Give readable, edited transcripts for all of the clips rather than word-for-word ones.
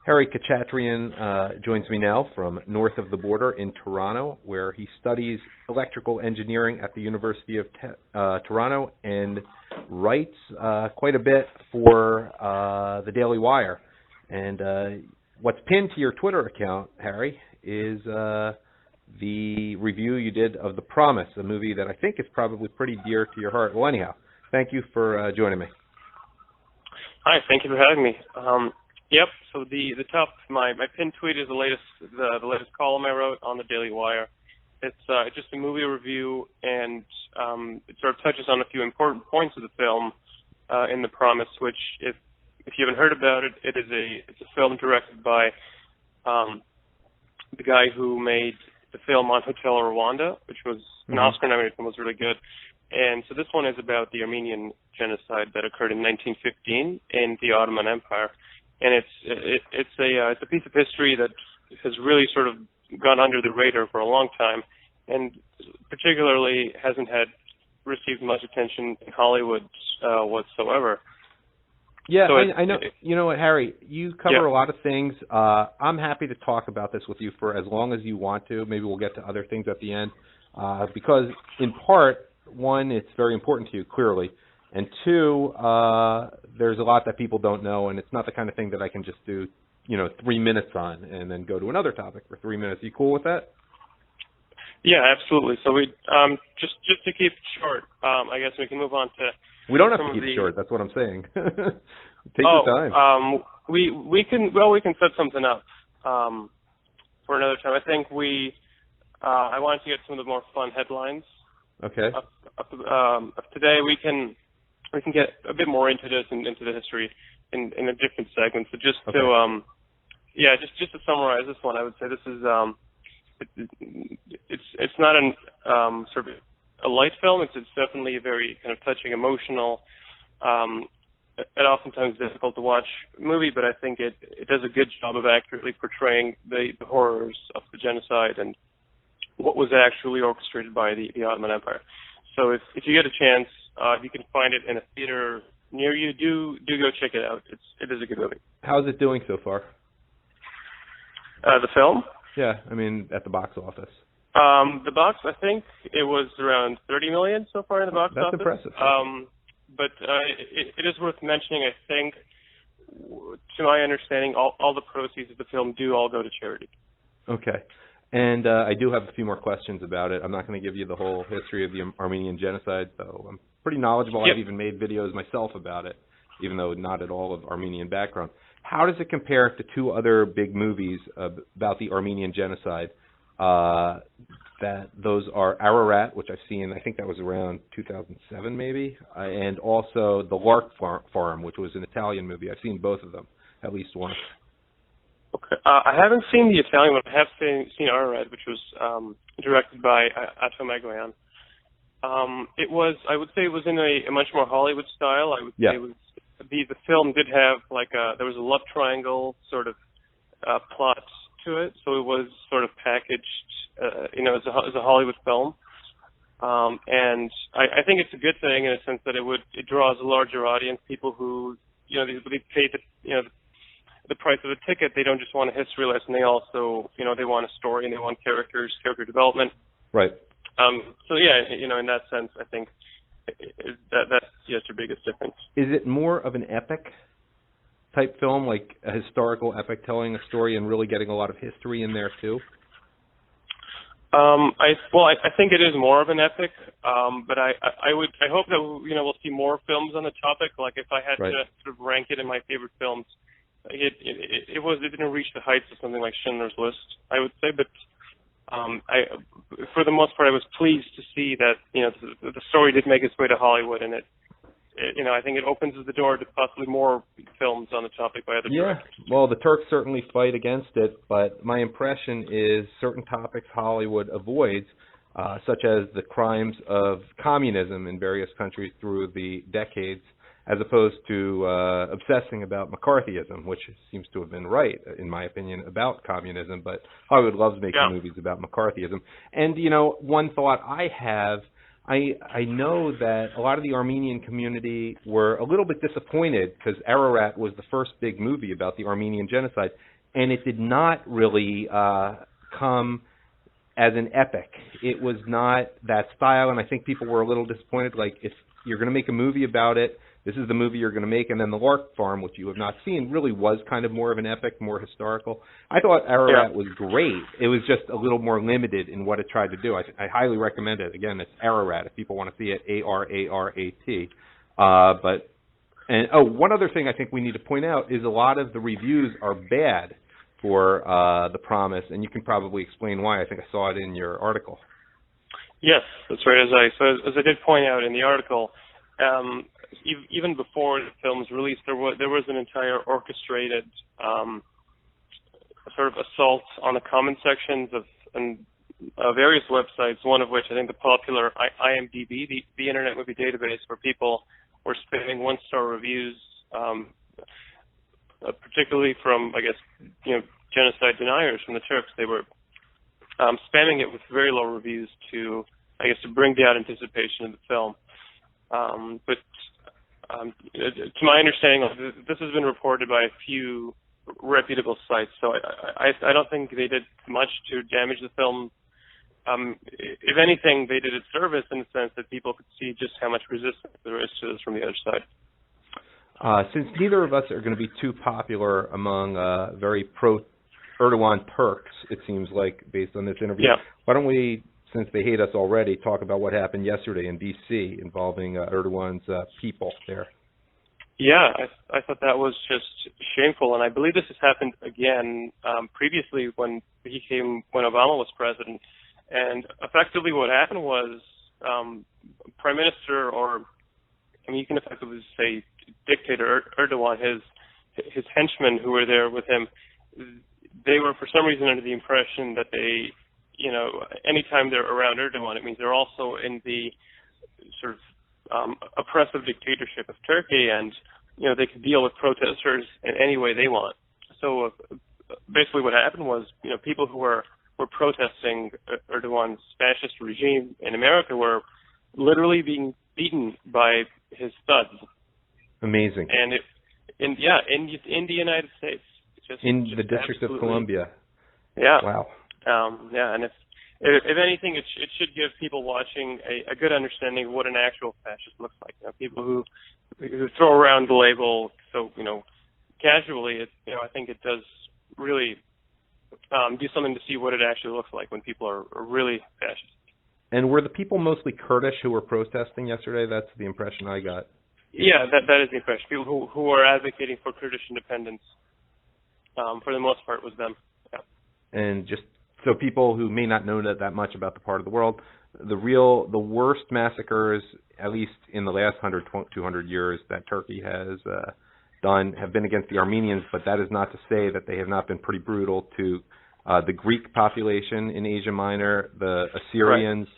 Harry Khachatrian joins me now from north of the border in Toronto, where he studies electrical engineering at the University of Toronto and writes quite a bit for the Daily Wire. And what's pinned to your Twitter account, Harry, is the review you did of The Promise, a movie that I think is probably pretty dear to your heart. Well, anyhow, thank you for joining me. Hi, thank you for having me. Yep. So my pinned tweet is the latest column I wrote on the Daily Wire. It's just a movie review, and it sort of touches on a few important points of the film in The Promise. Which, if you haven't heard about it, it's a film directed by the guy who made the film on Hotel Rwanda, which was an Oscar-nominated film, was really good. And so this one is about the Armenian genocide that occurred in 1915 in the Ottoman Empire. And it's a piece of history that has really sort of gone under the radar for a long time, and particularly hasn't received much attention in Hollywood whatsoever. Yeah, so I know. You know what, Harry? You cover a lot of things. I'm happy to talk about this with you for as long as you want to. Maybe we'll get to other things at the end, because in part, one, it's very important to you, clearly. And two, there's a lot that people don't know, and it's not the kind of thing that I can just do, 3 minutes on and then go to another topic for 3 minutes. Are you cool with that? Yeah, absolutely. So we just to keep it short, I guess we can move on to. We don't have to keep it short. That's what I'm saying. Take your time. We can set something up for another time. I think I wanted to get some of the more fun headlines. Okay. Of today, we can get a bit more into this and into the history in a different segment. So just to summarize this one, I would say this is it's not sort of a light film. It's definitely a very kind of touching, emotional, and oftentimes difficult to watch movie. But I think it does a good job of accurately portraying the horrors of the genocide and what was actually orchestrated by the Ottoman Empire. So if you get a chance, if you can find it in a theater near you, do go check it out. It is a good movie. How's it doing so far? The film? Yeah, I mean at the box office. The box, I think it was around 30 million so far in the box office. That's impressive. But it is worth mentioning, I think, to my understanding, all the proceeds of the film do all go to charity. Okay. And I do have a few more questions about it. I'm not going to give you the whole history of the Armenian genocide, though I'm pretty knowledgeable. Yep. I've even made videos myself about it, even though not at all of Armenian background. How does it compare to two other big movies about the Armenian genocide? That those are Ararat, which I've seen, I think that was around 2007 maybe, and also The Lark Farm, which was an Italian movie. I've seen both of them, at least once. Okay. I haven't seen the Italian one. I have seen Ararat, which was directed by Atto Magoyan. I would say it was in a much more Hollywood style. I would say it was the film did have there was a love triangle sort of plot to it, so it was sort of packaged, as a Hollywood film. And I think it's a good thing in a sense that it draws a larger audience, people who they pay the price of a ticket. They don't just want a history lesson. They also, they want a story and they want character development. Right. So yeah, in that sense, I think that's the biggest difference. Is it more of an epic type film, like a historical epic telling a story and really getting a lot of history in there too? I think it is more of an epic, but I hope that we'll see more films on the topic. Like if I had to sort of rank it in my favorite films, it didn't reach the heights of something like Schindler's List, I would say, but for the most part I was pleased to see that the story did make its way to Hollywood, and I think it opens the door to possibly more films on the topic by other directors. Well, the Turks certainly fight against it, but my impression is certain topics Hollywood avoids, such as the crimes of communism in various countries through the decades, as opposed to obsessing about McCarthyism, which seems to have been right, in my opinion, about communism, but Hollywood loves making movies about McCarthyism. And, one thought I have, I know that a lot of the Armenian community were a little bit disappointed because Ararat was the first big movie about the Armenian genocide, and it did not really come as an epic. It was not that style, and I think people were a little disappointed. Like, if you're going to make a movie about it, this is the movie you're going to make. And then The Lark Farm, which you have not seen, really was kind of more of an epic, more historical. I thought Ararat was great. It was just a little more limited in what it tried to do. I highly recommend it. Again, it's Ararat, if people want to see it, A-R-A-R-A-T. One other thing I think we need to point out is a lot of the reviews are bad for The Promise, and you can probably explain why. I think I saw it in your article. Yes, that's right. As I did point out in the article, even before the film was released, there was an entire orchestrated sort of assault on the comment sections of various websites, one of which I think the popular IMDb, the Internet Movie Database, where people were spamming one-star reviews, particularly from, I guess, genocide deniers from the Turks. They were spamming it with very low reviews to bring down anticipation of the film. But to my understanding, this has been reported by a few reputable sites, so I don't think they did much to damage the film. If anything, they did a service in the sense that people could see just how much resistance there is to this from the other side. Since neither of us are going to be too popular among very pro-Erdogan Turks, it seems like, based on this interview, why don't we, since they hate us already, talk about what happened yesterday in D.C. involving Erdogan's people there? Yeah, I thought that was just shameful, and I believe this has happened again previously when Obama was president. And effectively what happened was Prime Minister, you can effectively say dictator Erdogan, his henchmen who were there with him, they were for some reason under the impression that they, anytime they're around Erdogan, it means they're also in the sort of oppressive dictatorship of Turkey, and they could deal with protesters in any way they want. So basically, what happened was, people who were protesting Erdogan's fascist regime in America were literally being beaten by his thugs. Amazing. And in the United States, in the District of Columbia. Yeah. Wow. And if anything, it should give people watching a good understanding of what an actual fascist looks like. People who throw around the label so casually, I think it does really do something to see what it actually looks like when people are really fascist. And were the people mostly Kurdish who were protesting yesterday? That's the impression I got. Yeah, that is the impression. People who are advocating for Kurdish independence, for the most part, was them. Yeah. And just so people who may not know that much about the part of the world, the worst massacres, at least in the last 100, 200 years, that Turkey has done have been against the Armenians, but that is not to say that they have not been pretty brutal to the Greek population in Asia Minor, the Assyrians,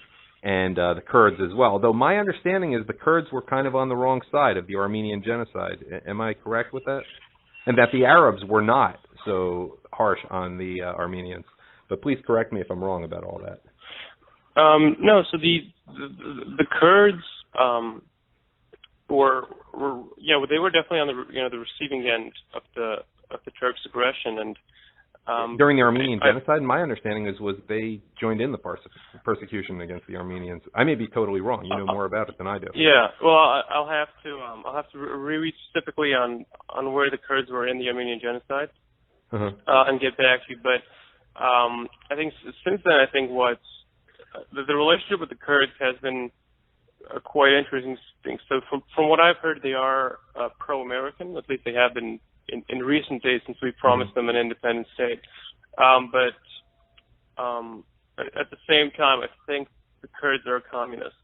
and the Kurds as well. Though my understanding is the Kurds were kind of on the wrong side of the Armenian genocide. Am I correct with that? And that the Arabs were not so harsh on the Armenians. But please correct me if I'm wrong about all that. No, so the Kurds they were definitely on the receiving end of the Turks' aggression, and during the Armenian genocide, my understanding was they joined in the persecution against the Armenians. I may be totally wrong. You know more about it than I do. Yeah, well, I'll have to read specifically on where the Kurds were in the Armenian genocide, and get back to you. But I think since then, I think the relationship with the Kurds has been a quite interesting thing. So from what I've heard, they are pro-American. At least they have been in recent days since we promised them an independent state. But at the same time, I think the Kurds are communists.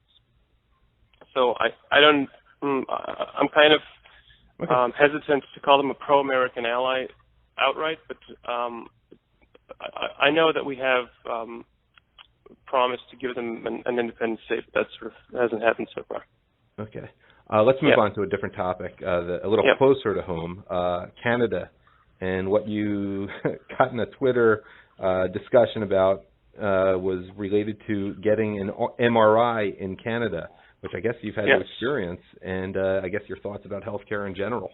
So I'm kind of hesitant to call them a pro-American ally outright, but I know that we have promised to give them an independent state, but that hasn't happened so far. Okay. Let's move on to a different topic, a little closer to home, Canada, and what you got in a Twitter discussion about was related to getting an MRI in Canada, which I guess you've had to experience, and I guess your thoughts about healthcare in general.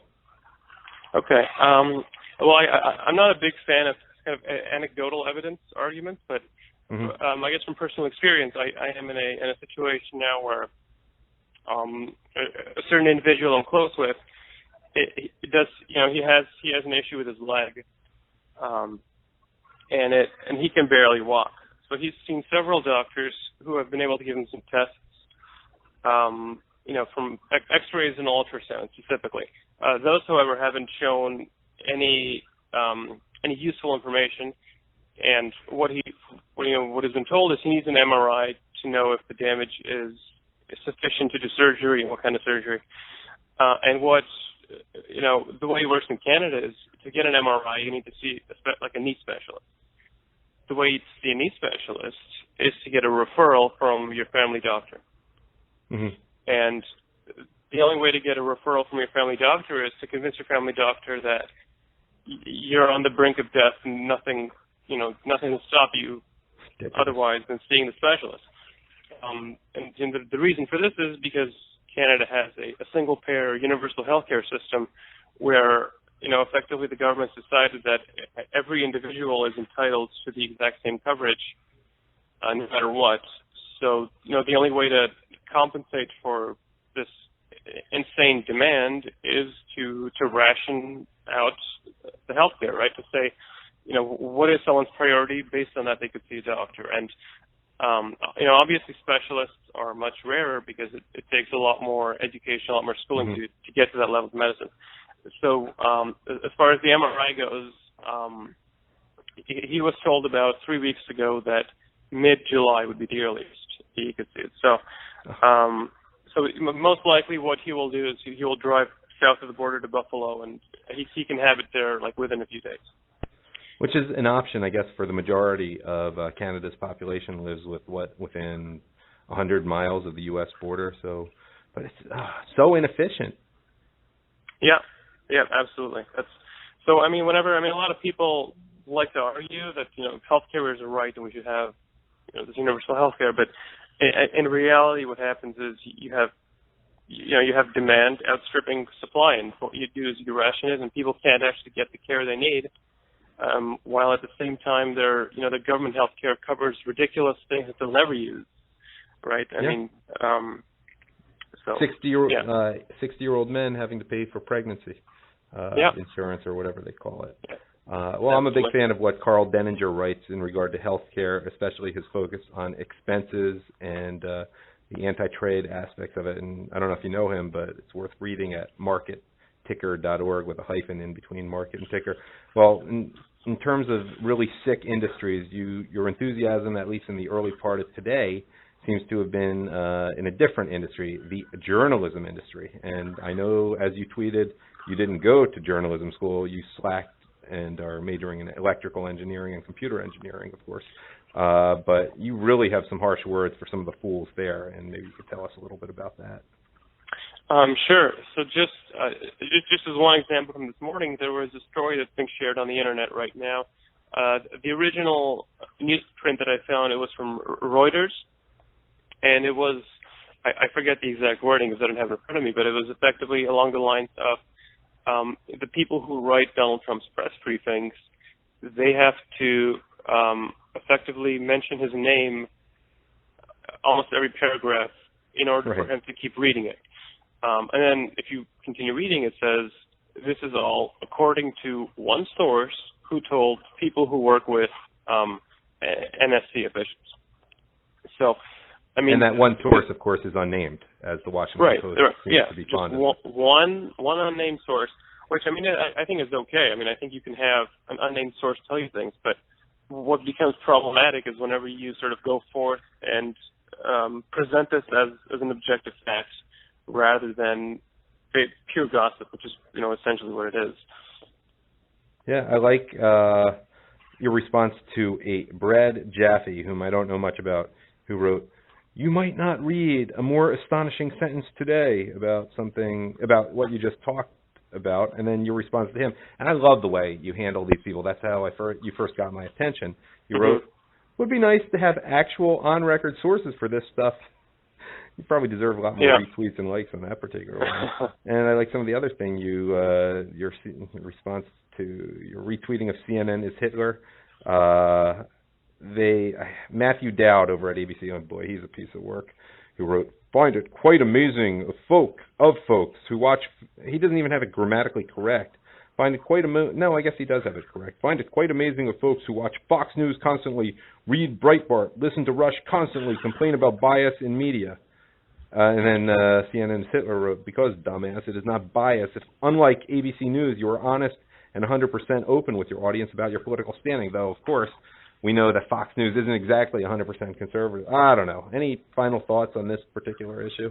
Okay. Well, I'm not a big fan of kind of anecdotal evidence arguments, but I guess from personal experience, I am in a situation now where a certain individual I'm close with, it does, he has an issue with his leg, and he can barely walk. So he's seen several doctors who have been able to give him some tests, from X-rays and ultrasound specifically. Those, however, haven't shown any useful information. And what has been told is he needs an MRI to know if the damage is sufficient to do surgery and what kind of surgery. And the way it works in Canada is to get an MRI, you need to see a knee specialist. The way you see a knee specialist is to get a referral from your family doctor. And the only way to get a referral from your family doctor is to convince your family doctor that you're on the brink of death and nothing will stop you otherwise than seeing the specialist. And the reason for this is because Canada has a single-payer universal healthcare system where, effectively the government's decided that every individual is entitled to the exact same coverage no matter what. So, the only way to compensate for this insane demand is to ration out the healthcare, right? To say, what is someone's priority? Based on that, they could see a doctor. And, obviously specialists are much rarer because it takes a lot more education, a lot more schooling to get to that level of medicine. So as far as the MRI goes, he was told about 3 weeks ago that mid-July would be the earliest he could see it. So most likely what he will do is he will drive south of the border to Buffalo, and he can have it there within a few days. Which is an option, I guess, for the majority of Canada's population lives within 100 miles of the U.S. border. So, but it's so inefficient. Yeah, absolutely. A lot of people like to argue that healthcare is a right and we should have this universal healthcare, but in reality, what happens is you have demand outstripping supply, and what you do is you ration it, and people can't actually get the care they need. While at the same time, the government health care covers ridiculous things that they'll never use, right? I mean, 60-year-old men having to pay for pregnancy insurance or whatever they call it. I'm a big fan of what Carl Denninger writes in regard to health care, especially his focus on expenses and the anti-trade aspects of it. And I don't know if you know him, but it's worth reading at marketticker.org with a hyphen in between market and ticker. Well, in terms of really sick industries, your enthusiasm, at least in the early part of today, seems to have been in a different industry, the journalism industry. And I know, as you tweeted, you didn't go to journalism school. You slacked and are majoring in electrical engineering and computer engineering, of course. But you really have some harsh words for some of the fools there, and maybe you could tell us a little bit about that. Sure. So just as one example from this morning, there was a story that's being shared on the internet right now. The original newsprint that I found, it was from Reuters, and it was, I forget the exact wording because I don't have it in front of me, but it was effectively along the lines of the people who write Donald Trump's press briefings, they have to effectively mention his name almost every paragraph in order for him to keep reading it. And then if you continue reading, it says, this is all according to one source who told people who work with NSC officials. So, I mean... And that one source, of course, is unnamed, as the Washington Post seems to be fond of. One unnamed source, which, I mean, I think is okay. I mean, I think you can have an unnamed source tell you things, but what becomes problematic is whenever you sort of go forth and present this as an objective fact, rather than pure gossip, which is, essentially what it is. Yeah, I like your response to a Brad Jaffe, whom I don't know much about, who wrote, "You might not read a more astonishing sentence today about what you just talked about," and then your response to him. And I love the way you handle these people. That's how you first got my attention. You wrote, "Would be nice to have actual on-record sources for this stuff." You probably deserve a lot more retweets and likes on that particular one. And I like some of the other thing your response to your retweeting of CNN is Hitler. Matthew Dowd over at ABC, oh boy, he's a piece of work, who wrote, "Find it quite amazing of folks who watch." He doesn't even have it grammatically correct. Find it quite no, I guess he does have it correct. "Find it quite amazing of folks who watch Fox News constantly, read Breitbart, listen to Rush constantly, complain about bias in media." And then CNN's Hitler wrote, "Because, dumbass, it is not bias. If, unlike ABC News, you are honest and 100% open with your audience about your political standing." Though, of course, we know that Fox News isn't exactly 100% conservative. I don't know. Any final thoughts on this particular issue?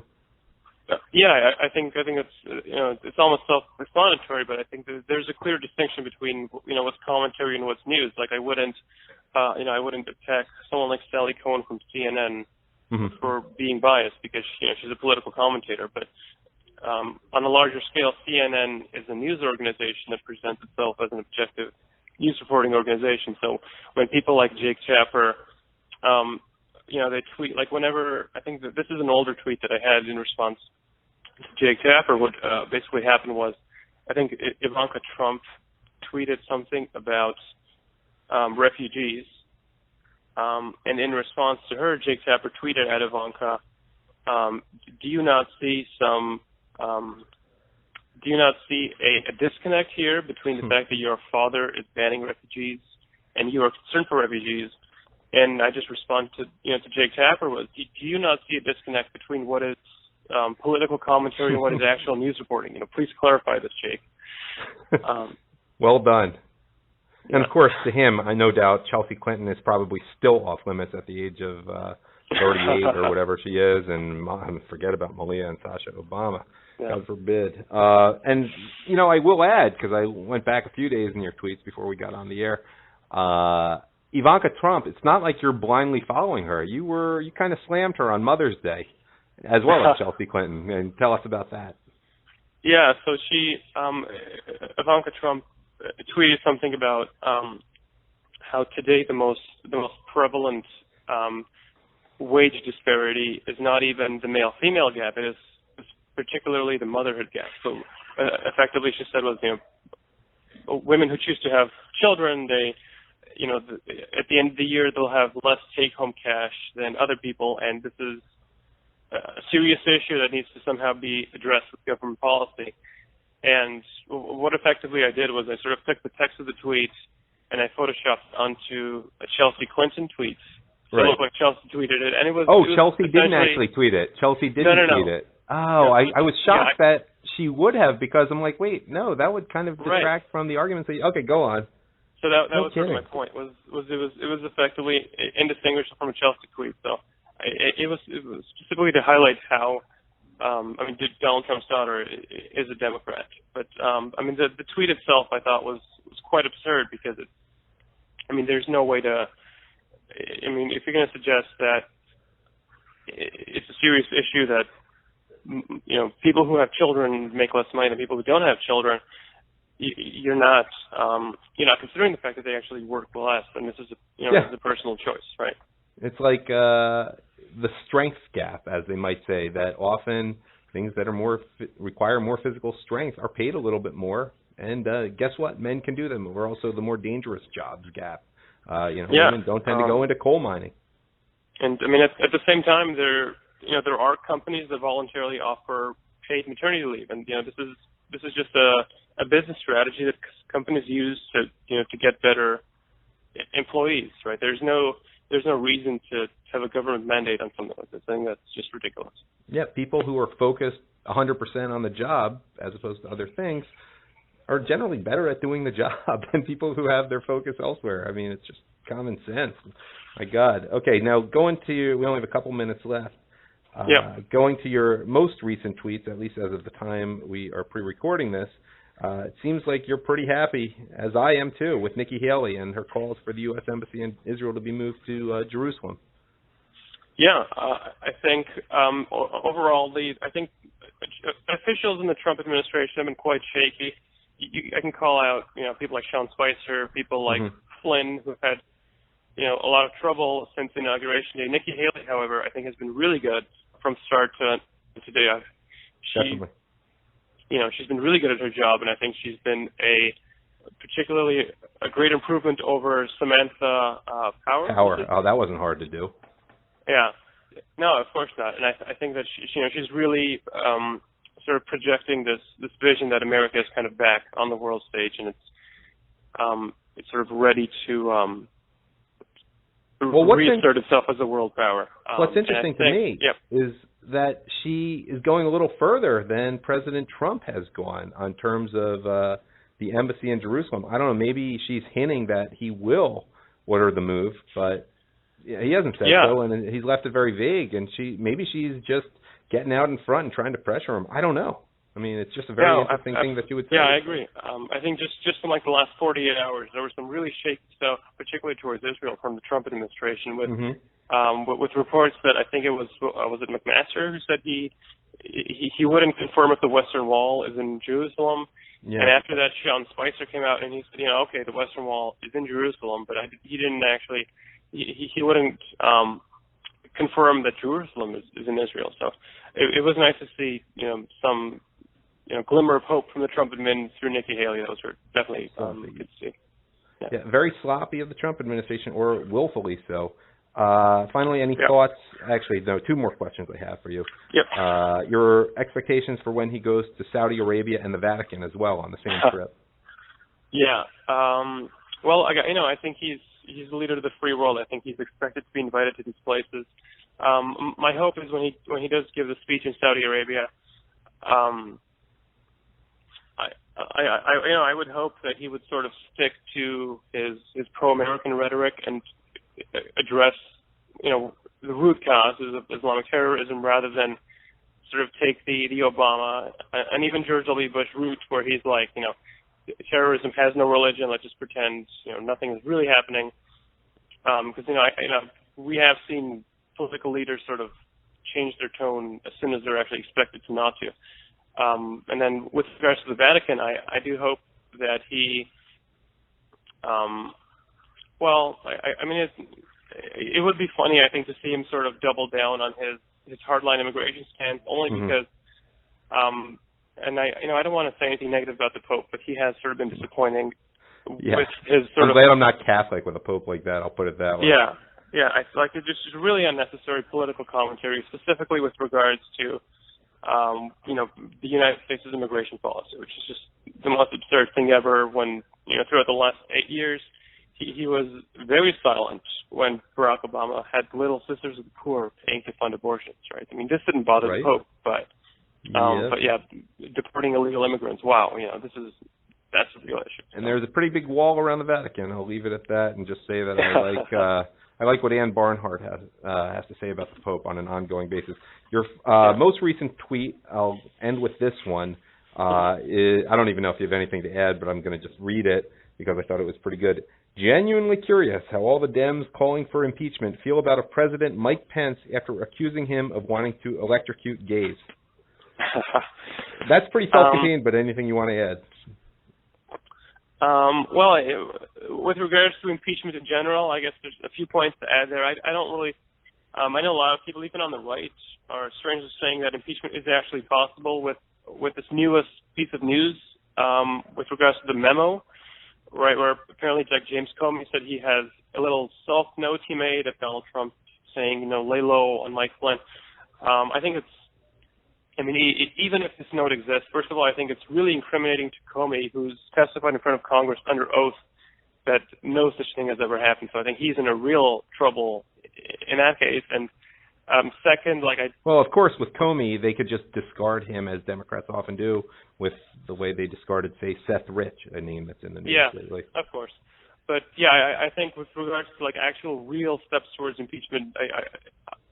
Yeah, I think it's it's almost self-explanatory, but I think there's a clear distinction between what's commentary and what's news. Like I wouldn't attack someone like Sally Cohen from CNN for being biased because she's a political commentator. But on a larger scale, CNN is a news organization that presents itself as an objective news reporting organization. So when people like Jake Tapper, they tweet, like whenever, I think that this is an older tweet that I had in response to Jake Tapper. What basically happened was, I think Ivanka Trump tweeted something about refugees, and in response to her, Jake Tapper tweeted at Ivanka, "Do you not see a disconnect here between the fact that your father is banning refugees and you are concerned for refugees?" And I just responded to Jake Tapper was, "Do you not see a disconnect between what is political commentary and what is actual news reporting? Please clarify this, Jake." Well done. And of course, to him, I no doubt Chelsea Clinton is probably still off limits at the age of 38 or whatever she is, and forget about Malia and Sasha Obama. Yeah. God forbid. And, I will add, because I went back a few days in your tweets before we got on the air, Ivanka Trump, it's not like you're blindly following her. You kind of slammed her on Mother's Day, as well as Chelsea Clinton. And tell us about that. Yeah, so Ivanka Trump tweeted something about how today the most prevalent wage disparity is not even the male-female gap. It is particularly the motherhood gap. So effectively, she said was, women who choose to have children, they, at the end of the year, they'll have less take-home cash than other people, and this is a serious issue that needs to somehow be addressed with government policy. And what effectively I did was I sort of took the text of the tweet and I photoshopped onto a Chelsea Clinton tweet. So it looked like Chelsea tweeted it, and it was. Chelsea didn't actually tweet it. Chelsea didn't tweet it. Oh, I was shocked that she would have, because I'm like, wait, no, that would kind of detract from the argument. Okay, go on. So that was sort of my point. Was it was effectively indistinguishable from a Chelsea tweet. So it was specifically to highlight how Donald Trump's daughter is a Democrat. But the tweet itself I thought was quite absurd because there's no way to. If you're going to suggest that it's a serious issue that people who have children make less money than people who don't have children, you're not considering the fact that they actually work less, and this is this is a personal choice, right? It's like the strength gap, as they might say, that often things that are require more physical strength are paid a little bit more, and guess what? Men can do them. We're also the more dangerous jobs gap. Women don't tend to go into coal mining. And at the same time, there are companies that voluntarily offer paid maternity leave, and this is just a business strategy that companies use to get better employees, right? There's no reason to have a government mandate on something like this. I think that's just ridiculous. Yeah, people who are focused 100% on the job as opposed to other things are generally better at doing the job than people who have their focus elsewhere. It's just common sense. My God. Okay, now we only have a couple minutes left. Going to your most recent tweets, at least as of the time we are pre-recording this, it seems like you're pretty happy, as I am too, with Nikki Haley and her calls for the U.S. Embassy in Israel to be moved to Jerusalem. Yeah, I think overall, I think officials in the Trump administration have been quite shaky. I can call out, people like Sean Spicer, people like Flynn, who've had, a lot of trouble since inauguration day. Nikki Haley, however, I think has been really good from start to today. Definitely. She's been really good at her job, and I think she's been a particularly a great improvement over Samantha Power. Oh, that wasn't hard to do. Yeah. No, of course not. And I think that she's really sort of projecting this vision that America is kind of back on the world stage, and it's sort of ready to reassert itself as a world power. What's interesting to me is that she is going a little further than President Trump has gone on terms of the embassy in Jerusalem. I don't know, maybe she's hinting that he will order the move, but he hasn't said so, and he's left it very vague, and maybe she's just getting out in front and trying to pressure him. I don't know. I mean, it's just a very interesting thing that you would say. Yeah, I agree. I think just in like the last 48 hours, there was some really shaky stuff, particularly towards Israel from the Trump administration, with reports that I think it was it McMaster who said he wouldn't confirm if the Western Wall is in Jerusalem. Yeah. And after that, Sean Spicer came out and he said, okay, the Western Wall is in Jerusalem, but he didn't actually, he wouldn't confirm that Jerusalem is in Israel. So it was nice to see, some glimmer of hope from the Trump admin through Nikki Haley. Those were definitely good to see. Yeah, very sloppy of the Trump administration, or willfully so. Finally, any thoughts? Actually, no, two more questions I have for you. Yep. Your expectations for when he goes to Saudi Arabia and the Vatican as well on the same trip. Yeah. Well, I think he's the leader of the free world. I think he's expected to be invited to these places. My hope is when he does give the speech in Saudi Arabia, I would hope that he would sort of stick to his pro-American rhetoric and address, the root causes of Islamic terrorism rather than sort of take the Obama and even George W. Bush route where he's like, terrorism has no religion. Let's just pretend, nothing is really happening. Because we have seen political leaders sort of change their tone as soon as they're actually expected to not to. And then with regards to the Vatican, I do hope that he, it would be funny, I think, to see him sort of double down on his hardline immigration stance, only because, and I don't want to say anything negative about the Pope, but he has sort of been disappointing with his sort I'm glad I'm not Catholic with a Pope like that. I'll put it that way. Yeah. I feel like it's just really unnecessary political commentary, specifically with regards to, the United States' immigration policy, which is just the most absurd thing ever. When throughout the last 8 years, he was very silent when Barack Obama had Little Sisters of the Poor paying to fund abortions. Right? I mean, this didn't bother the Pope, but deporting illegal immigrants. Wow, that's a real issue. And there's a pretty big wall around the Vatican. I'll leave it at that and just say that I like what Ann Barnhart has to say about the Pope on an ongoing basis. Your most recent tweet, I'll end with this one. I don't even know if you have anything to add, but I'm going to just read it because I thought it was pretty good. Genuinely curious how all the Dems calling for impeachment feel about a President Mike Pence after accusing him of wanting to electrocute gays. That's pretty self-contained, but anything you want to add? With regards to impeachment in general, I guess there's a few points to add there. I don't really, I know a lot of people, even on the right, are strangely saying that impeachment is actually possible with this newest piece of news, with regards to the memo, right, where apparently James Comey said he has a little soft note he made of Donald Trump saying, lay low on Mike Flynn. Even if this note exists, first of all, I think it's really incriminating to Comey, who's testified in front of Congress under oath that no such thing has ever happened. So I think he's in a real trouble in that case. And second, well, of course, with Comey, they could just discard him, as Democrats often do, with the way they discarded, say, Seth Rich, a name that's in the news lately. Yeah, of course. But I think with regards to actual real steps towards impeachment,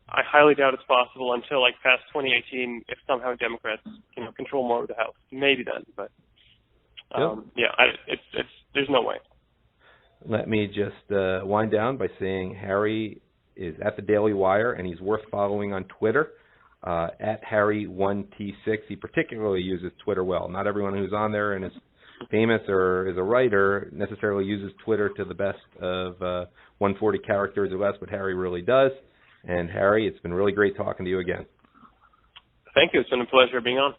I highly doubt it's possible until past 2018, if somehow Democrats control more of the House. Maybe then, but there's no way. Let me just wind down by saying Harry is at the Daily Wire, and he's worth following on Twitter, at Harry1T6. He particularly uses Twitter well. Not everyone who's on there and is famous or is a writer necessarily uses Twitter to the best of 140 characters or less, but Harry really does. And Harry, it's been really great talking to you again. Thank you. It's been a pleasure being on.